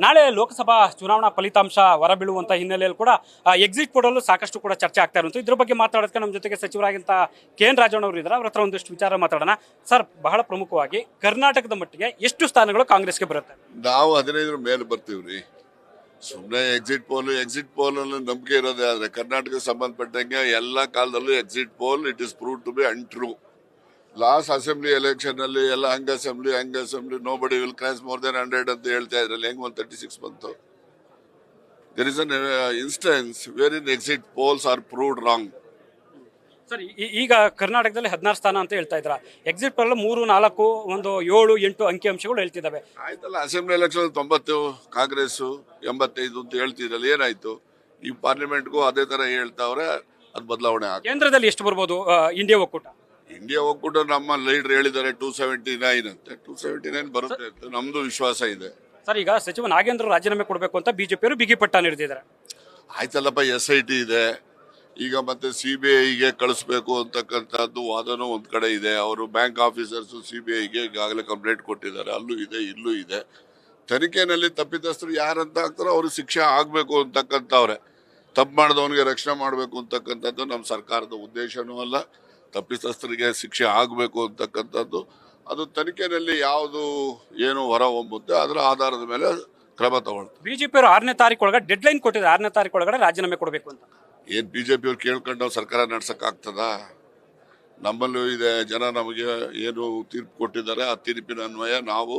ನಾಳೆ ಲೋಕಸಭಾ ಚುನಾವಣಾ ಫಲಿತಾಂಶ ಹೊರಬೀಳುವಂತ ಹಿನ್ನೆಲೆಯಲ್ಲಿ ಕೂಡ ಎಕ್ಸಿಟ್ ಪೋಲಲ್ಲೂ ಸಾಕಷ್ಟು ಕೂಡ ಚರ್ಚೆ ಆಗ್ತಾ ಇರುವಂತ ಇದ್ರ ಬಗ್ಗೆ ಮಾತಾಡೋದಕ್ಕೆ ನಮ್ಮ ಜೊತೆಗೆ ಸಚಿವರಾಗಿಂತ KN ರಾಜಣ್ಣ ಅವರು ಇದ್ದಾರೆ. ಅವ್ರ ಹತ್ರ ಒಂದಿಷ್ಟು ವಿಚಾರ ಮಾತಾಡೋಣ. ಸರ್, ಬಹಳ ಪ್ರಮುಖವಾಗಿ ಕರ್ನಾಟಕದ ಮಟ್ಟಿಗೆ ಎಷ್ಟು ಸ್ಥಾನಗಳು ಕಾಂಗ್ರೆಸ್ಗೆ ಬರುತ್ತೆ? ನಾವು 15 ಮೇಲೆ ಬರ್ತೀವ್ರಿ. ಸುಮ್ಮನೆ ಎಕ್ಸಿಟ್ ಪೋಲ್ ಅಲ್ಲಿ ನಂಬಿಕೆ ಇರೋದೇ. ಆದ್ರೆ ಕರ್ನಾಟಕಕ್ಕೆ ಸಂಬಂಧಪಟ್ಟಂಗೆ ಎಲ್ಲಾ ಕಾಲದಲ್ಲೂ exit poll it is prove to be untrue. Last assembly election ಅಲ್ಲಿ ಎಲ್ಲ hung assembly nobody will cross more than 100 ಅಂತ ಹೇಳ್ತಾ ಇದ್ರಲ್ಲಿ ಹೆಂಗ್ 136 ಬಂತು? There is an instance where in exit polls are proved wrong. Sir, ಈಗ ಕರ್ನಾಟಕದಲ್ಲಿ 16 ಸ್ಥಾನ ಅಂತ ಹೇಳ್ತಾ ಇದ್ರ. ಎಕ್ಸಿಟ್ ಪೋಲ್ 3, 4, 1, 7, 8 ಅಂಕಿಅಂಶಗಳು ಹೇಳ್ತಿದ್ದಾವೆ. ಆಯ್ತಲ್ಲ, ಅಸೆಂಬ್ಲಿ ಎಲೆಕ್ಷನ್ 90 ಕಾಂಗ್ರೆಸ್ 85 ಅಂತ ಹೇಳ್ತಿದ್ರಲ್ಲ, ಏನಾಯ್ತು? ಈ ಪಾರ್ಲಿಮೆಂಟ್ಗೂ ಅದೇ ತರ ಹೇಳ್ತಾವ್ರೆ. ಅದು ಬದಲಾವಣೆ ಆಗ. ಕೇಂದ್ರದಲ್ಲಿ ಎಷ್ಟು ಬರ್ಬೋದು ಇಂಡಿಯಾ ಒಕ್ಕೂಟ? ಇಂಡಿಯಾ ಒಕ್ಕೂಟ ನಮ್ಮ ಲೀಡರ್ ಹೇಳಿದ್ದಾರೆ 279 ಅಂತೆ. 279 ಬರುತ್ತೆ ಅಂತ ನಮ್ದು ವಿಶ್ವಾಸ ಇದೆ. ಸರ್, ಈಗ ಸಚಿವ ನಾಗೇಂದ್ರ ರಾಜೀನಾಮೆ ಕೊಡಬೇಕು ಅಂತ ಬಿಜೆಪಿಯವರು ಬಿಗಿಪಟ್ಟ ನೀಡಿದ್ದಾರೆ. ಆಯ್ತಲ್ಲಪ್ಪ, SIT ಇದೆ. ಈಗ ಮತ್ತೆ CBIಗೆ ಕಳಿಸ್ಬೇಕು ಅಂತಕ್ಕಂಥದ್ದು ವಾದನೂ ಒಂದ್ ಕಡೆ ಇದೆ. ಅವರು ಬ್ಯಾಂಕ್ ಆಫೀಸರ್ಸ್ CBIಗೆ ಈಗಾಗಲೇ ಕಂಪ್ಲೇಂಟ್ ಕೊಟ್ಟಿದ್ದಾರೆ. ಅಲ್ಲೂ ಇದೆ, ಇಲ್ಲೂ ಇದೆ. ತನಿಖೆನಲ್ಲಿ ತಪ್ಪಿತಸ್ಥರು ಯಾರಂತ ಆಗ್ತಾರೋ ಅವ್ರಿಗೆ ಶಿಕ್ಷೆ ಆಗ್ಬೇಕು ಅಂತಕ್ಕಂಥವ್ರೆ. ತಪ್ಪು ಮಾಡಿದವನಿಗೆ ರಕ್ಷಣೆ ಮಾಡ್ಬೇಕು ಅಂತಕ್ಕಂಥದ್ದು ನಮ್ಮ ಸರ್ಕಾರದ ಉದ್ದೇಶನೂ ಅಲ್ಲ. ತಪ್ಪಿತಸ್ಥರಿಗೆ ಶಿಕ್ಷೆ ಆಗಬೇಕು ಅಂತಕ್ಕಂಥದ್ದು ಅದು ತನಿಖೆಯಲ್ಲಿ ಯಾವುದು ಏನು ಹೊರ ಹೊಮ್ಮುತ್ತೆ ಅದರ ಆಧಾರದ ಮೇಲೆ ಕ್ರಮ ತಗೊಳ್ತಾರೆ. ಬಿಜೆಪಿಯವರು 6ನೇ ತಾರೀಕು ಒಳಗಡೆ ಡೆಡ್ ಲೈನ್ ಕೊಟ್ಟಿದ್ದಾರೆ. 6ನೇ ತಾರೀಕು ಒಳಗಡೆ ರಾಜೀನಾಮೆ ಕೊಡಬೇಕು ಅಂತ. ಏನ್ BJP ಅವ್ರು ಕೇಳ್ಕೊಂಡು ನಾವು ಸರ್ಕಾರ ನಡ್ಸಕ್ ಆಗ್ತದ? ನಮ್ಮಲ್ಲೂ ಇದೆ, ಜನ ನಮಗೆ ಏನು ತೀರ್ಪು ಕೊಟ್ಟಿದ್ದಾರೆ ಆ ತೀರ್ಪಿನ ಅನ್ವಯ ನಾವು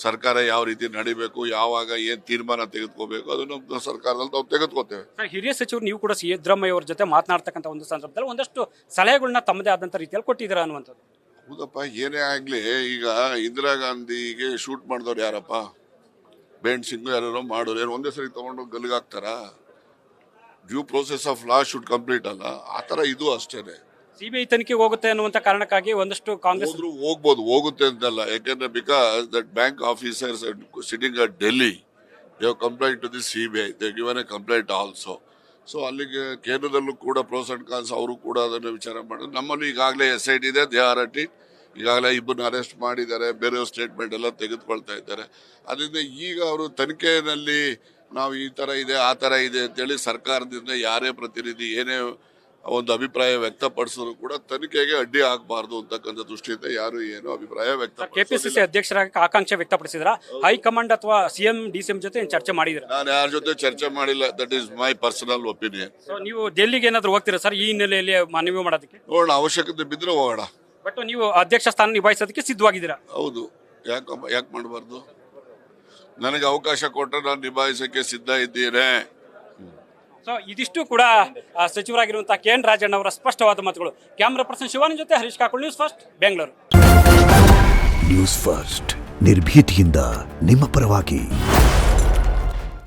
ಸರ್ಕಾರ ಯಾವ ರೀತಿ ನಡಿಬೇಕು, ಯಾವಾಗ ಏನ್ ತೀರ್ಮಾನ ತೆಗೆದುಕೋಬೇಕು ಅದು ನಮ್ಮ ಸರ್ಕಾರದಲ್ಲಿ ನಾವು ತೆಗೆದುಕೋತೇವೆ. ಹಿರಿಯ ಸಚಿವರು ನೀವು ಕೂಡ ಸಿದ್ದರಾಮಯ್ಯ ಅವ್ರ ಜೊತೆ ಮಾತನಾಡ್ತಕ್ಕಂಥ ಒಂದು ಸಂದರ್ಭದಲ್ಲಿ ಒಂದಷ್ಟು ಸಲಹೆಗಳನ್ನ ತಮ್ಮದೇ ಆದಂತ ರೀತಿಯಲ್ಲಿ ಕೊಟ್ಟಿದ್ದೀರಾ ಅನ್ನುವಂಥದ್ದು. ಹೌದಪ್ಪ, ಏನೇ ಆಗ್ಲಿ, ಈಗ ಇಂದಿರಾ ಗಾಂಧಿಗೆ ಶೂಟ್ ಮಾಡಿದವ್ರು ಯಾರಪ್ಪ? ಬೇಂಡ್ ಸಿಂಗ್ ಯಾರೋ ಮಾಡೋರು ಏನು ಒಂದೇ ಸರಿ ತಗೊಂಡು ಗಲ್ಲಿಗಾಗ್ತಾರ? Due process of law should complete ಅಲ್ಲ, ಆ ತರ ಇದು ಅಷ್ಟೇನೆ. CBI ತನಿಖೆಗೆ ಹೋಗುತ್ತೆ ಅನ್ನುವಂತ ಕಾರಣಕ್ಕಾಗಿ ಒಂದಷ್ಟು ಕಾಂಗ್ರೆಸ್ ಹೋಗುತ್ತೆ ಅಂತಲ್ಲ. ಯಾಕಂದ್ರೆ because that bank officers sitting at Delhi they have complaint to the CBI, they given a complaint also. So ಅಲ್ಲಿಗೆ ಕೇಂದ್ರದಲ್ಲೂ ಕೂಡ ಪ್ರೋಸ್ ಅಂಡ್ ಕಾನ್ಸ್ ಅವರು ಕೂಡ ಅದನ್ನು ವಿಚಾರ ಮಾಡಿದ್ರು. ನಮ್ಮಲ್ಲಿ ಈಗಾಗಲೇ SIT ಇದೆ, ದೇ ಆರ್ ಅಟ್ ಇಟ್. ಈಗಾಗಲೇ 2 ಅರೆಸ್ಟ್ ಮಾಡಿದ್ದಾರೆ, ಬೇರೆ ಸ್ಟೇಟ್ಮೆಂಟ್ ಎಲ್ಲ ತೆಗೆದುಕೊಳ್ತಾ ಇದ್ದಾರೆ. ಅದರಿಂದ ಈಗ ಅವರು ತನಿಖೆಯಲ್ಲಿ ನಾವು ಈ ತರ ಇದೆ ಆ ತರ ಇದೆ ಅಂತೇಳಿ ಸರ್ಕಾರದಿಂದ ಯಾರೇ ಪ್ರತಿನಿಧಿ ಏನೇ ಒಂದು ಅಭಿಪ್ರಾಯ ವ್ಯಕ್ತಪಡಿಸಿದ್ರು ಕೂಡ ತನಿಖೆಗೆ ಅಡ್ಡಿ ಆಗಬಾರ್ದು ಅಂತಕ್ಕಂಥ ದೃಷ್ಟಿಯಿಂದ ಯಾರು ಏನು ಅಭಿಪ್ರಾಯ KPCC ಅಧ್ಯಕ್ಷರಾಗಿ ಆಕಾಂಕ್ಷೆ ವ್ಯಕ್ತಪಡಿಸಿದ್ರ ಹೈಕಮಾಂಡ್ ಅಥವಾ CM DCM ಜೊತೆ ಚರ್ಚೆ ಮಾಡಿದ್ರ? ನಾನು ಯಾರ ಜೊತೆ ಚರ್ಚೆ ಮಾಡಿಲ್ಲ. That is my personal opinion. ನೀವು ಡೆಲ್ಲಿಗೆ ಏನಾದ್ರು ಹೋಗ್ತೀರಾ ಸರ್ ಈ ಹಿನ್ನೆಲೆಯಲ್ಲಿ ಮನವಿ ಮಾಡೋದಕ್ಕೆ? ನೋಡೋಣ, ಅವಶ್ಯಕತೆ ಬಿದ್ರೆ ಹೋಗೋಣ. ಬಟ್ ನೀವು ಅಧ್ಯಕ್ಷ ಸ್ಥಾನ ನಿಭಾಯಿಸೋದಕ್ಕೆ ಸಿದ್ಧವಾಗಿದ್ದೀರಾ? ಹೌದು, ಯಾಕೆ ಮಾಡಬಾರ್ದು? ನನಗೆ ಅವಕಾಶ ಕೊಟ್ಟರೆ ನಾನು ನಿಭಾಯಿಸಕ್ಕೆ ಸಿದ್ಧ ಇದ್ದೇನೆ. ಸೊ ಇದಿಷ್ಟು ಕೂಡ ಸಚಿವರಾಗಿರುವಂತಹ KN ರಾಜಣ್ಣ ಅವರ ಸ್ಪಷ್ಟವಾದ ಮಾತುಗಳು. ಕ್ಯಾಮರಾ ಪರ್ಸನ್ ಶಿವಾನಿ ಜೊತೆ Harish Kakul, news first, Bengaluru. News first, ನಿರ್ಭೀತಿಯಿಂದ ನಿಮ್ಮ ಪರವಾಗಿ.